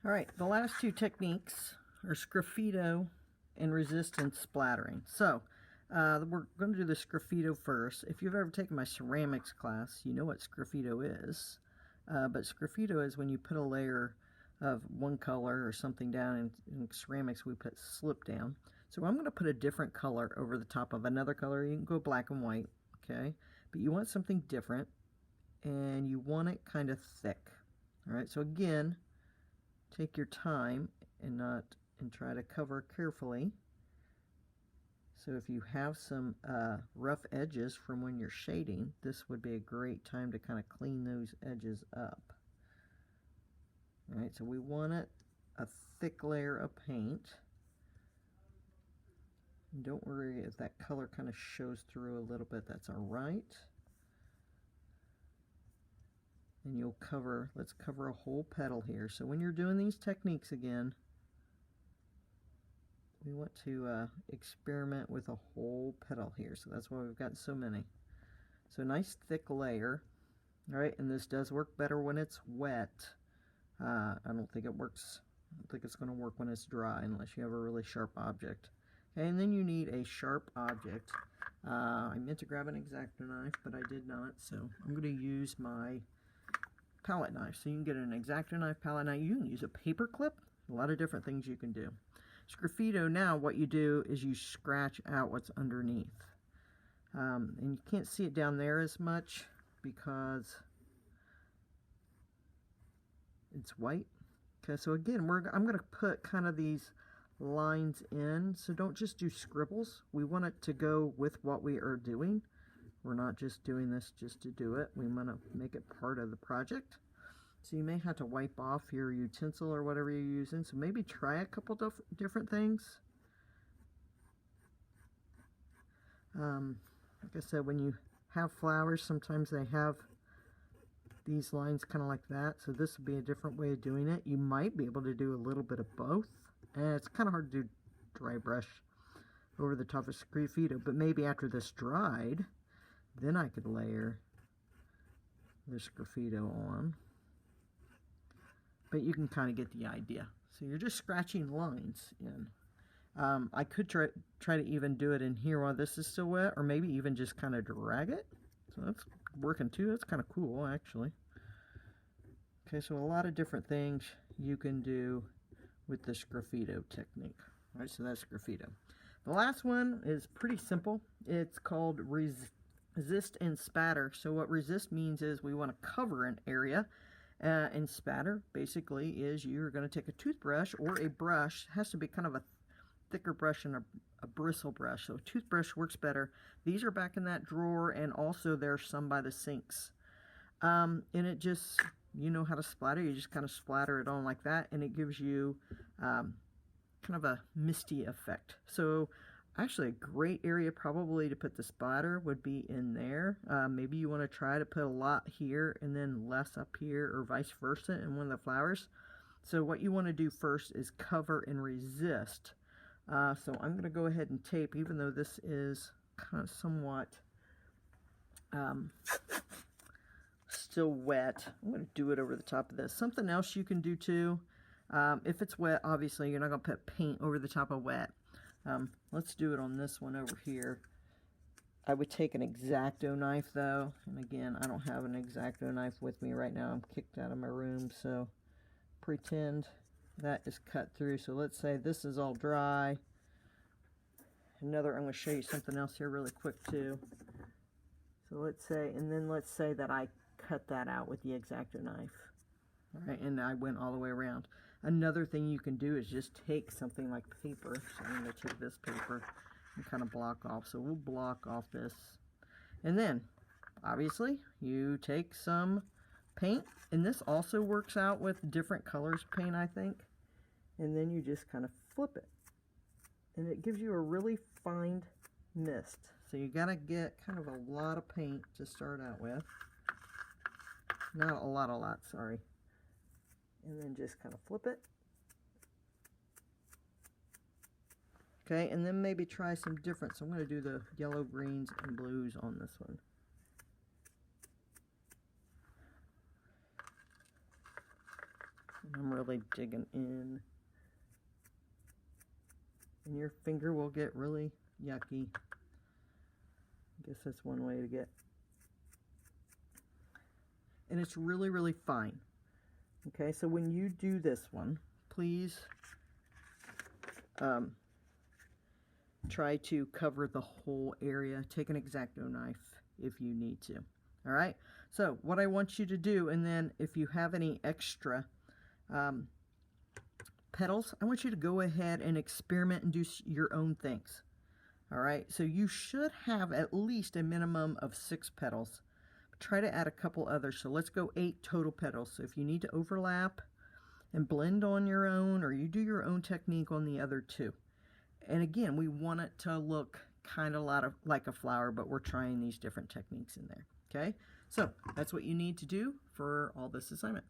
Alright, the last two techniques are Sgraffito and Resist and Spattering. So, we're going to do the Sgraffito first. If you've ever taken my ceramics class, you know what Sgraffito is. But Sgraffito is when you put a layer of one color or something down. In ceramics, we put slip down. So I'm going to put a different color over the top of another color. You can go black and white, okay? But you want something different, and you want it kind of thick. Alright, so again, take your time and try to cover carefully. So if you have some rough edges from when you're shading, this would be a great time to kind of clean those edges up. Alright, so we want it a thick layer of paint. And don't worry if that color kind of shows through a little bit, that's alright. And you'll cover, let's cover a whole petal here. So when you're doing these techniques again, we want to experiment with a whole petal here. So that's why we've got so many. So nice thick layer. Alright, and this does work better when it's wet. I don't think it's going to work when it's dry unless you have a really sharp object. Okay, and then you need a sharp object. I meant to grab an X-Acto knife, but I did not. So I'm going to use my palette knife. So you can get an X-Acto knife, palette knife. You can use a paper clip. A lot of different things you can do. Sgraffito, now what you do is you scratch out what's underneath. And you can't see it down there as much because it's white. Okay, so again, I'm going to put kind of these lines in. So don't just do scribbles. We want it to go with what we are doing. We're not just doing this just to do it. We want to make it part of the project. So you may have to wipe off your utensil or whatever you're using. So maybe try a couple different things. Like I said, when you have flowers, sometimes they have these lines kind of like that. So this would be a different way of doing it. You might be able to do a little bit of both. And it's kind of hard to do dry brush over the top of Sgraffito. But maybe after this dried, then I could layer the Sgraffito on. But you can kind of get the idea. So you're just scratching lines in. I could try to even do it in here while this is still wet, or maybe even just kind of drag it. So that's working too. That's kind of cool, actually. Okay, so a lot of different things you can do with the Sgraffito technique. All right, so that's Sgraffito. The last one is pretty simple. It's called Resist and Spatter. So what resist means is we want to cover an area. And spatter basically is you're going to take a toothbrush or a brush. It has to be kind of a thicker brush and a bristle brush. So a toothbrush works better. These are back in that drawer, and also there's some by the sinks. And it just, you know how to splatter. You just kind of splatter it on like that, and it gives you kind of a misty effect. So actually a great area probably to put the splatter would be in there. Maybe you want to try to put a lot here and then less up here, or vice versa in one of the flowers. So what you want to do first is cover and resist. So I'm going to go ahead and tape, even though this is kind of somewhat still wet. I'm going to do it over the top of this. Something else you can do too, if it's wet, obviously you're not going to put paint over the top of wet. Let's do it on this one over here. I would take an X-Acto knife though, and again, I don't have an X-Acto knife with me right now. I'm kicked out of my room, so pretend that is cut through. So let's say this is all dry. I'm going to show you something else here really quick too. So let's say, and then let's say that I cut that out with the X-Acto knife. All right, and I went all the way around. Another thing you can do is just take something like paper. So I'm going to take this paper and kind of block off. So we'll block off this. And then, obviously, you take some paint. And this also works out with different colors of paint, I think. And then you just kind of flip it. And it gives you a really fine mist. So you got to get kind of a lot of paint to start out with. Not a lot, sorry. And then just kind of flip it. Okay, and then maybe try some different. So I'm going to do the yellow, greens, and blues on this one. I'm really digging in. And your finger will get really yucky. I guess that's one way to get. And it's really, really fine. Okay, so when you do this one, please try to cover the whole area. Take an X-Acto knife if you need to. All right, so what I want you to do, and then if you have any extra petals, I want you to go ahead and experiment and do your own things. All right, so you should have at least a minimum of 6 petals. Try to add a couple others, so let's go 8 total petals. So if you need to overlap and blend on your own, or you do your own technique on the other 2. And again, we want it to look kind of like a flower, but we're trying these different techniques in there. Okay, so that's what you need to do for all this assignment.